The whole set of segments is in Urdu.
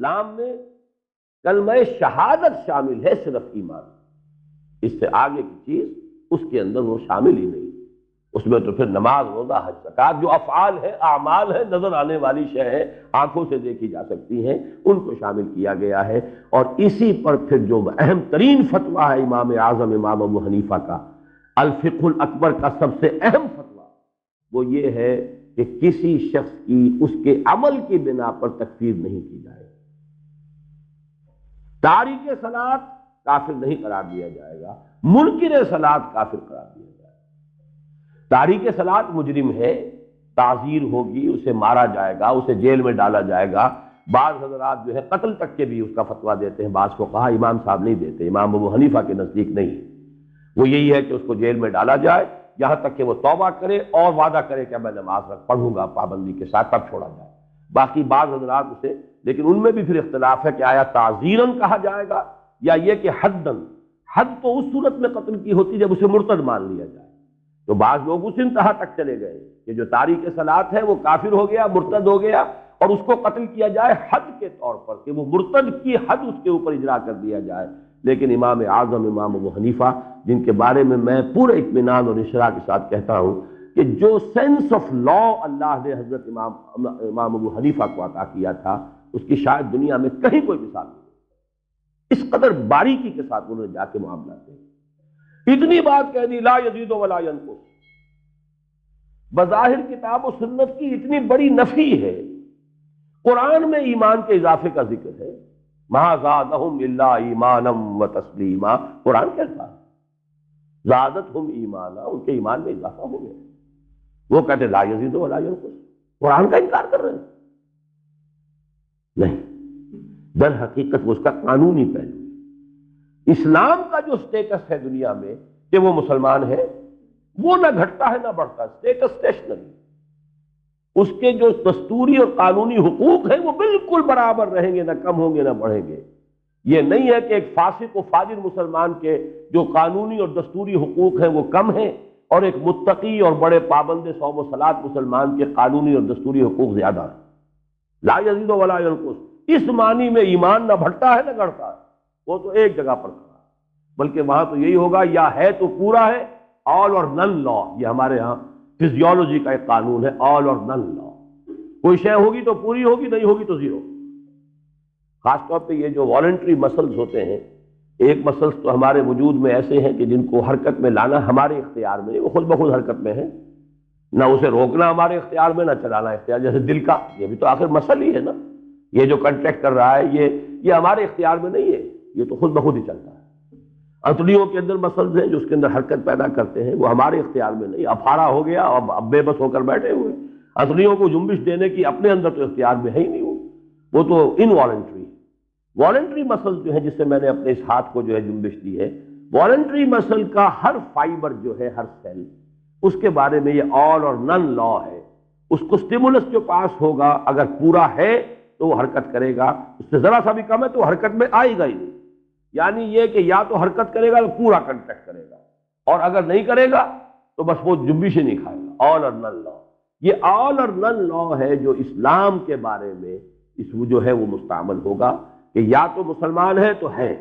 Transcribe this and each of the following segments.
اسلام میں کلمہ شہادت شامل ہے صرف ایمان، اس سے آگے کی چیز اس کے اندر وہ شامل ہی نہیں۔ اس میں تو پھر نماز، روزہ، حج، زکات جو افعال ہے، اعمال ہے، نظر آنے والی شے ہے، آنکھوں سے دیکھی جا سکتی ہیں، ان کو شامل کیا گیا ہے۔ اور اسی پر پھر جو اہم ترین فتویٰ ہے امام اعظم امام ابو حنیفہ کا، الفقہ الاکبر کا سب سے اہم فتویٰ وہ یہ ہے کہ کسی شخص کی اس کے عمل کی بنا پر تکفیر نہیں کی جائے۔ تارک صلاۃ کافر نہیں قرار دیا جائے گا، منکر صلاۃ کافر قرار دیا جائے گا۔ تارک صلاۃ مجرم ہے، تعزیر ہوگی، اسے مارا جائے گا، اسے جیل میں ڈالا جائے گا۔ بعض حضرات جو ہے قتل تک کے بھی اس کا فتویٰ دیتے ہیں، بعض کو کہا امام صاحب نہیں دیتے، امام ابو حنیفہ کے نزدیک نہیں، وہ یہی ہے کہ اس کو جیل میں ڈالا جائے یہاں تک کہ وہ توبہ کرے اور وعدہ کرے کہ میں نماز پڑھوں گا پابندی کے ساتھ، تب چھوڑا جائے۔ باقی بعض حضرات اسے، لیکن ان میں بھی پھر اختلاف ہے کہ آیا تعزیراً کہا جائے گا یا یہ کہ حداً۔ حد تو اس صورت میں قتل کی ہوتی جب اسے مرتد مان لیا جائے، تو بعض لوگ اس انتہا تک چلے گئے کہ جو تاریک صلاۃ ہے وہ کافر ہو گیا، مرتد ہو گیا، اور اس کو قتل کیا جائے حد کے طور پر کہ وہ مرتد کی حد اس کے اوپر اجرا کر دیا جائے۔ لیکن امام اعظم امام ابو حنیفہ، جن کے بارے میں میں پورے اطمینان اور اشراع کے ساتھ کہتا ہوں کہ جو سینس آف لا اللہ نے حضرت امام ابو حنیفہ کو عطا کیا تھا، اس کی شاید دنیا میں کہیں کوئی مثال نہیں۔ اس قدر باریکی کے ساتھ انہوں نے جا کے معاملات کیے، اتنی بات کہہ دی لا یزید ولا ینقص۔ بظاہر کتاب و سنت کی اتنی بڑی نفی ہے، قرآن میں ایمان کے اضافے کا ذکر ہے، ما زادہم الا ایمانا و تسلیما، قرآن کہتا ہے زادتہم ایمانا، ان کے ایمان میں اضافہ ہو گیا۔ وہ کہتے لا یزید ولا ینقص، قرآن کا انکار کر رہے ہیں۔ نہیں، در حقیقت وہ اس کا قانونی پہلو ہے۔ اسلام کا جو سٹیٹس ہے دنیا میں کہ وہ مسلمان ہے، وہ نہ گھٹتا ہے نہ بڑھتا، سٹیٹس اسٹیشنری۔ اس کے جو دستوری اور قانونی حقوق ہیں وہ بالکل برابر رہیں گے، نہ کم ہوں گے نہ بڑھیں گے۔ یہ نہیں ہے کہ ایک فاسق و فاجر مسلمان کے جو قانونی اور دستوری حقوق ہیں وہ کم ہیں، اور ایک متقی اور بڑے پابند صوم و صلاۃ مسلمان کے قانونی اور دستوری حقوق زیادہ ہیں۔ لا یزید ولا ینقص، اس معنی میں ایمان نہ بڑھتا ہے نہ گھٹتا ہے، وہ تو ایک جگہ پر کھڑا ہے، بلکہ وہاں تو یہی ہوگا یا ہے تو پورا ہے، آل اور نن لا، یہ ہمارے ہاں فزیولوجی کا ایک قانون ہے، آل اور نن لا۔ کوئی شے ہوگی تو پوری ہوگی، نہیں ہوگی تو زیرو۔ خاص طور پہ یہ جو والنٹری مسلز ہوتے ہیں، ایک مسلز تو ہمارے وجود میں ایسے ہیں کہ جن کو حرکت میں لانا ہمارے اختیار میں، وہ خود بخود حرکت میں ہے، نہ اسے روکنا ہمارے اختیار میں، نہ چلانا اختیار۔ جیسے دل کا، یہ بھی تو آخر مسل ہی ہے نا، یہ جو کنٹریکٹ کر رہا ہے یہ ہمارے اختیار میں نہیں ہے، یہ تو خود بخود ہی چلتا ہے۔ انتڑیوں کے اندر مسلز ہیں جو اس کے اندر حرکت پیدا کرتے ہیں، وہ ہمارے اختیار میں نہیں۔ افارا ہو گیا، اب بے بس ہو کر بیٹھے ہوئے، انتڑیوں کو جنبش دینے کی اپنے اندر تو اختیار میں ہے ہی نہیں، وہ تو انوالنٹری۔ والنٹری مسل جو ہے، جس سے میں نے اپنے اس ہاتھ کو جو ہے جنبش دی ہے، والنٹری مسل کا ہر فائبر جو ہے، ہر سیل، اس کے بارے میں یہ آل اور نن لا ہے۔ اس کو سٹیمولس جو پاس ہوگا اگر پورا ہے تو وہ حرکت کرے گا، اس سے ذرا سا بھی کم ہے تو حرکت میں آئے گا ہی نہیں۔ یعنی یہ کہ یا تو حرکت کرے گا تو پورا کنٹیکٹ کرے گا، اور اگر نہیں کرے گا تو بس وہ جنبش ہی نہیں کھائے گا۔ آل اور نن لا، یہ آل اور نن لا ہے جو اسلام کے بارے میں اس جو ہے وہ مستعمل ہوگا کہ یا تو مسلمان ہے تو ہے،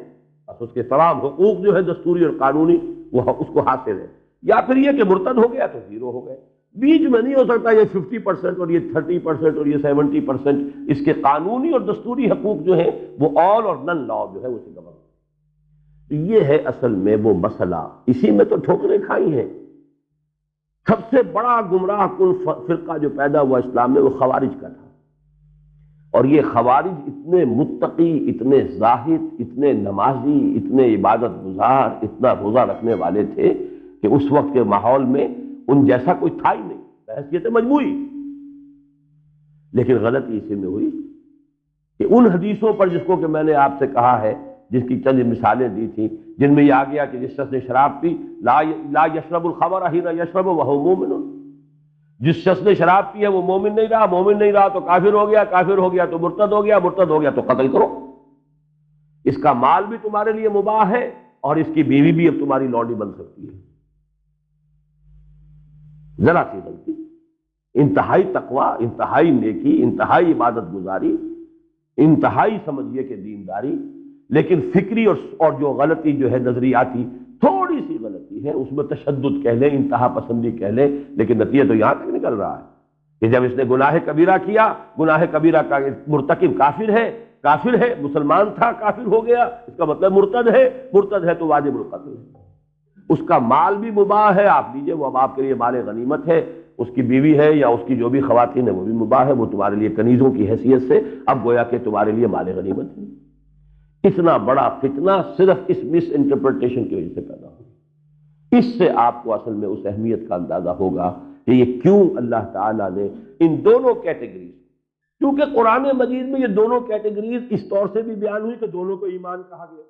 بس اس کے تمام حقوق جو ہے دستوری اور قانونی وہ اس کو حاصل ہے، یا پھر یہ کہ مرتد ہو گیا تو زیرو ہو گئے۔ بیچ میں نہیں ہو سکتا یہ 50% اور یہ 30% اور یہ 70%۔ اس کے قانونی اور دستوری حقوق جو ہیں وہ آل اور نن لا جو ہے اسے گورن۔ یہ ہے اصل میں وہ مسئلہ، اسی میں تو ٹھوکریں کھائی ہیں۔ سب سے بڑا گمراہ کن فرقہ جو پیدا ہوا اسلام میں وہ خوارج کا تھا، اور یہ خوارج اتنے متقی، اتنے زاہد، اتنے نمازی، اتنے عبادت گزار، اتنا روزہ رکھنے والے تھے کہ اس وقت کے ماحول میں ان جیسا کوئی تھا ہی نہیں بحیثیت مجموعی۔ لیکن غلطی اسی میں ہوئی کہ ان حدیثوں پر جس کو کہ میں نے آپ سے کہا ہے، جس کی چند مثالیں دی تھیں، جن میں یہ آ گیا کہ جس شخص نے شراب پی، لا یشرب الخمر حین یشرب وہو مومن، جس شخص نے شراب پی ہے وہ مومن نہیں رہا، مومن نہیں رہا تو کافر ہو گیا، کافر ہو گیا تو مرتد ہو گیا، مرتد ہو گیا تو قتل کرو۔ اس کا مال بھی تمہارے لیے مباح ہے، اور اس کی بیوی بھی اب تمہاری لونڈی بن سکتی ہے۔ ذرا سی غلطی، انتہائی تقوی، انتہائی نیکی، انتہائی عبادت گزاری، انتہائی سمجھیے کہ دینداری، لیکن فکری اور جو غلطی جو ہے نظریاتی تھوڑی سی غلطی ہے، اس میں تشدد کہہ لیں، انتہا پسندی کہہ لیں، لیکن نتیجہ تو یہاں تک نکل رہا ہے کہ جب اس نے گناہ کبیرہ کیا، گناہ کبیرہ کا مرتکب کافر ہے، مسلمان تھا کافر ہو گیا، اس کا مطلب مرتد ہے تو واجب القتل ہے۔ اس کا مال بھی مباح ہے، آپ لیجئے، وہ اب آپ کے لیے مال غنیمت ہے، اس کی بیوی ہے یا اس کی جو بھی خواتین ہے وہ بھی مباح ہے، وہ تمہارے لیے کنیزوں کی حیثیت سے اب گویا کہ تمہارے لیے مال غنیمت ہے۔ اتنا بڑا فتنہ صرف اس مس انٹرپریٹیشن کی وجہ سے پیدا ہو۔ اس سے آپ کو اصل میں اس اہمیت کا اندازہ ہوگا کہ یہ کیوں اللہ تعالیٰ نے ان دونوں کیٹیگریز، کیونکہ قرآن مجید میں یہ دونوں کیٹیگریز اس طور سے بھی بیان ہوئی کہ دونوں کو ایمان کہا گیا۔